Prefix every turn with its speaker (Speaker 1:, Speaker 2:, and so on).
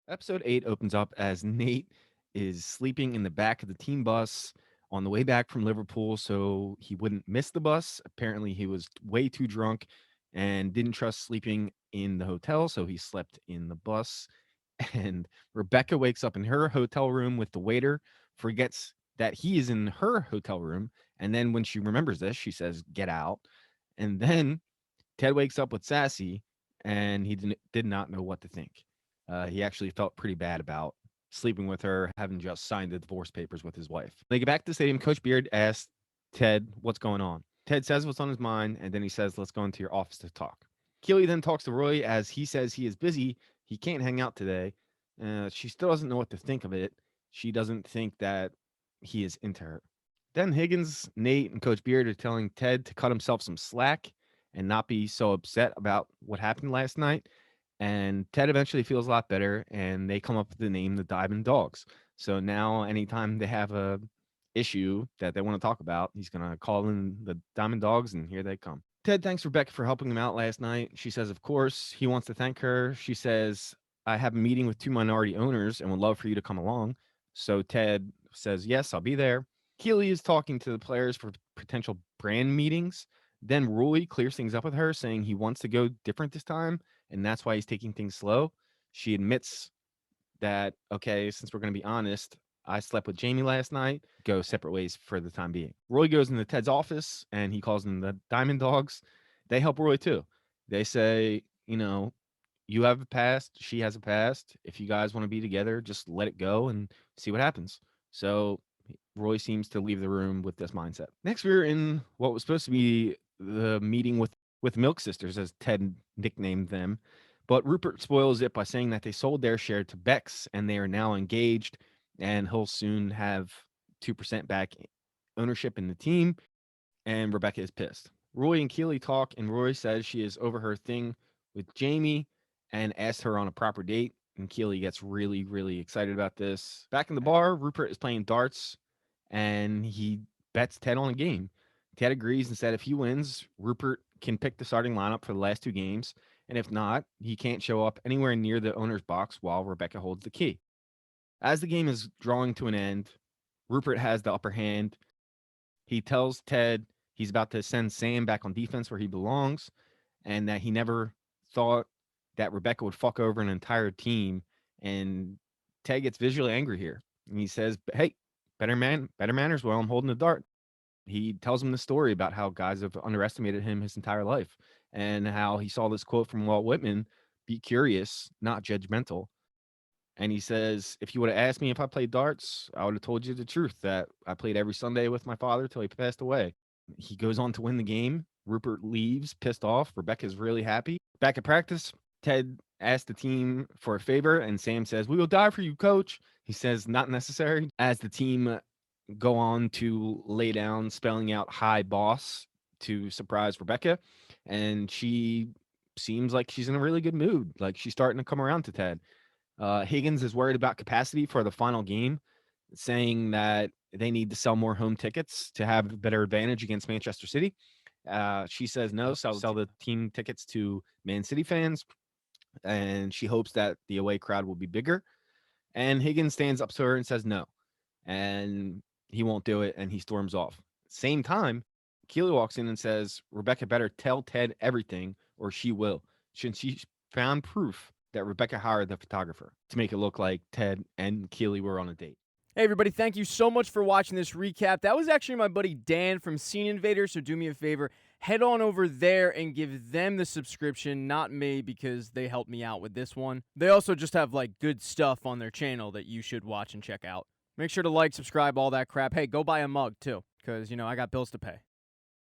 Speaker 1: Episode 8 opens up as Nate is sleeping in the back of the team bus on the way back from Liverpool so he wouldn't miss the bus. Apparently, he was way too drunk and didn't trust sleeping in the hotel, so he slept in the bus. And Rebecca wakes up in her hotel room with the waiter, forgets that he is in her hotel room. And then when she remembers this, she says, "Get out." And then Ted wakes up with Sassy, and he did not know what to think. He actually felt pretty bad about sleeping with her, having just signed the divorce papers with his wife. When they get back to the stadium, Coach Beard asks Ted what's going on. Ted says what's on his mind, and then he says, "Let's go into your office to talk." Keely then talks to Roy as he says he is busy. He can't hang out today. She still doesn't know what to think of it. She doesn't think that he is into her. Then Higgins, Nate, and Coach Beard are telling Ted to cut himself some slack and not be so upset about what happened last night. And Ted eventually feels a lot better, and they come up with the name the Diamond Dogs. So now, anytime they have a issue that they want to talk about, he's gonna call in the Diamond Dogs, and here they come. Ted thanks Rebecca for helping him out last night. She says, of course, he wants to thank her. She says, I have a meeting with two minority owners and would love for you to come along. So Ted says, yes, I'll be there. Keely is talking to the players for potential brand meetings. Then Roy clears things up with her, saying he wants to go different this time, and that's why he's taking things slow. She admits that, okay, since we're going to be honest, I slept with Jamie last night, go separate ways for the time being. Roy goes into Ted's office and he calls them the Diamond Dogs. They help Roy too. They say, you have a past, she has a past. If you guys want to be together, just let it go and see what happens. So Roy seems to leave the room with this mindset. Next, we're in what was supposed to be the meeting with Milk Sisters, as Ted nicknamed them. But Rupert spoils it by saying that they sold their share to Bex and they are now engaged, and he'll soon have 2% back ownership in the team. And Rebecca is pissed. Roy and Keely talk, and Roy says she is over her thing with Jamie and asks her on a proper date. And Keely gets really, really excited about this. Back in the bar, Rupert is playing darts and he bets Ted on a game. Ted agrees and said if he wins, Rupert can pick the starting lineup for the last two games. And if not, he can't show up anywhere near the owner's box while Rebecca holds the key. As the game is drawing to an end, Rupert has the upper hand. He tells Ted he's about to send Sam back on defense where he belongs and that he never thought that Rebecca would fuck over an entire team. And Ted gets visually angry here. And he says, hey, better manners while I'm holding the dart. He tells him the story about how guys have underestimated him his entire life and how he saw this quote from Walt Whitman, be curious, not judgmental. And he says, if you would have asked me if I played darts, I would have told you the truth that I played every Sunday with my father till he passed away. He goes on to win the game. Rupert leaves, pissed off. Rebecca's really happy. Back at practice, Ted asks the team for a favor, and Sam says, we will die for you, coach. He says, not necessary. As the team go on to lay down, spelling out hi boss to surprise Rebecca. And she seems like she's in a really good mood. Like she's starting to come around to Ted. Higgins is worried about capacity for the final game, saying that they need to sell more home tickets to have a better advantage against Manchester City. She says no, sell the team tickets to Man City fans, and she hopes that the away crowd will be bigger. And Higgins stands up to her and says no, and he won't do it, and he storms off. Same time, Keely walks in and says, Rebecca better tell Ted everything or she will. She found proof that Rebecca hired the photographer to make it look like Ted and Keely were on a date.
Speaker 2: Hey, everybody, thank you so much for watching this recap. That was actually my buddy Dan from Scene Invader, so do me a favor. Head on over there and give them the subscription, not me, because they helped me out with this one. They also just have, good stuff on their channel that you should watch and check out. Make sure to like, subscribe, all that crap. Hey, go buy a mug, too, because, I got bills to pay.